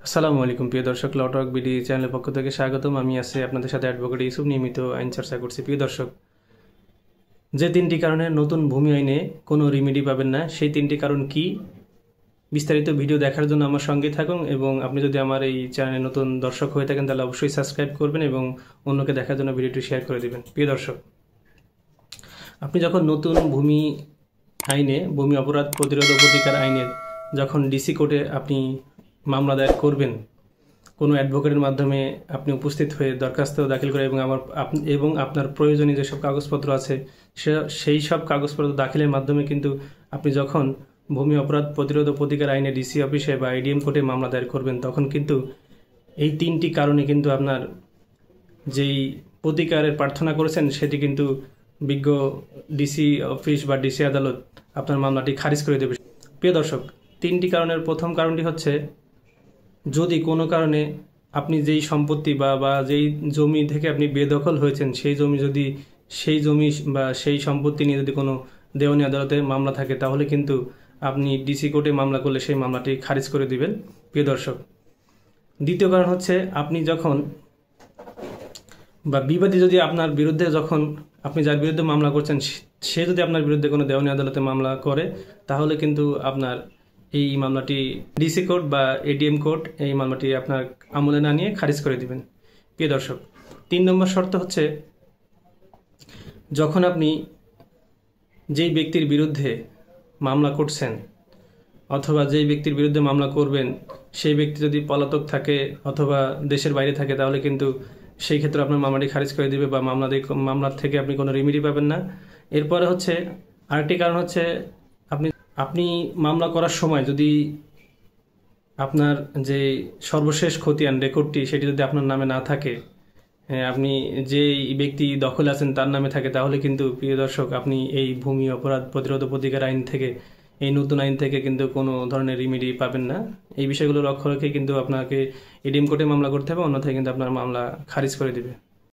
আসসালামু আলাইকুম প্রিয় দর্শক, ল টক বিডি চ্যানেলের পক্ষ থেকে স্বাগতম। আমি আছি আপনাদের সাথে অ্যাডভোকেট ইউসুফ, নিয়মিত আইন চর্চা করছি। প্রিয় দর্শক, যে তিনটি কারণে নতুন ভূমি আইনে কোনো রিমেডি পাবেন না, সেই তিনটি কারণ কি, বিস্তারিত ভিডিও দেখার জন্য আমার সঙ্গে থাকুন। এবং আপনি যদি আমার এই চ্যানেলে নতুন দর্শক হয়ে থাকেন তাহলে অবশ্যই সাবস্ক্রাইব করবেন এবং অন্যকে দেখার জন্য ভিডিওটি শেয়ার করে দেবেন। প্রিয় দর্শক, আপনি যখন নতুন ভূমি আইনে, ভূমি অপরাধ প্রতিরোধ ও প্রতিকার আইনের যখন ডিসি কোর্টে আপনি মামলা দায়ের করবেন, কোনো অ্যাডভোকেটের মাধ্যমে আপনি উপস্থিত হয়ে দরখাস্ত দাখিল করে এবং আপনার প্রয়োজনীয় যেসব কাগজপত্র আছে সেই সব কাগজপত্র দাখিলের মাধ্যমে কিন্তু আপনি যখন ভূমি অপরাধ প্রতিরোধ ও প্রতিকার আইনে ডিসি অফিসে বা এডিএম কোর্টে মামলা দায়ের করবেন, তখন কিন্তু এই তিনটি কারণে কিন্তু আপনার যেই প্রতিকারের প্রার্থনা করেছেন সেটি কিন্তু বিজ্ঞ ডিসি অফিস বা ডিসি আদালত আপনার মামলাটি খারিজ করে দেবে। প্রিয় দর্শক, তিনটি কারণের প্রথম কারণটি হচ্ছে, যদি কোনো কারণে আপনি যেই সম্পত্তি বা যেই জমি থেকে আপনি বেদখল হয়েছেন সেই জমি বা সেই সম্পত্তি নিয়ে যদি কোনো দেওয়ানি আদালতে মামলা থাকে, তাহলে কিন্তু আপনি ডিসি কোর্টে মামলা করলে সেই মামলাটি খারিজ করে দিবেন। প্রিয় দর্শক, দ্বিতীয় কারণ হচ্ছে, আপনি যখন বা বিবাদী যদি আপনার বিরুদ্ধে, যখন আপনি যার বিরুদ্ধে মামলা করছেন সে যদি আপনার বিরুদ্ধে কোনো দেওয়ানি আদালতে মামলা করে, তাহলে কিন্তু আপনার এই মামলাটি ডিসি কোর্ট বা এডিএম কোর্ট এই মামলাটি আপনার আমলে না নিয়ে খারিজ করে দিবেন। প্রিয় দর্শক, 3 নম্বর শর্ত হচ্ছে, যখন আপনি যেই ব্যক্তির বিরুদ্ধে মামলা করছেন অথবা যেই ব্যক্তির বিরুদ্ধে মামলা করবেন সেই ব্যক্তি যদি পলাতক থাকে অথবা দেশের বাইরে থাকে, তাহলে কিন্তু সেই ক্ষেত্রে আপনার মামলাটি খারিজ করে দিবে বা মামলার থেকে আপনি কোনো রেমেডি পাবেন না। এরপরে হচ্ছে আরেকটি কারণ হচ্ছে, আপনি মামলা করার সময় যদি আপনার যে সর্বশেষ খতিয়ান রেকর্ডটি সেটি যদি আপনার নামে না থাকে, আপনি যে ব্যক্তি দখলে আছেন তার নামে থাকে, তাহলে কিন্তু প্রিয় দর্শক আপনি এই ভূমি অপরাধ প্রতিরোধ প্রতিকার আইন থেকে, এই নতুন আইন থেকে কিন্তু কোনো ধরনের রিমেডি পাবেন না। এই বিষয়গুলো লক্ষ্য রেখে কিন্তু আপনাকে এডিএম কোর্টে মামলা করতে হবে, অন্যথায় কিন্তু আপনার মামলা খারিজ করে দেবে।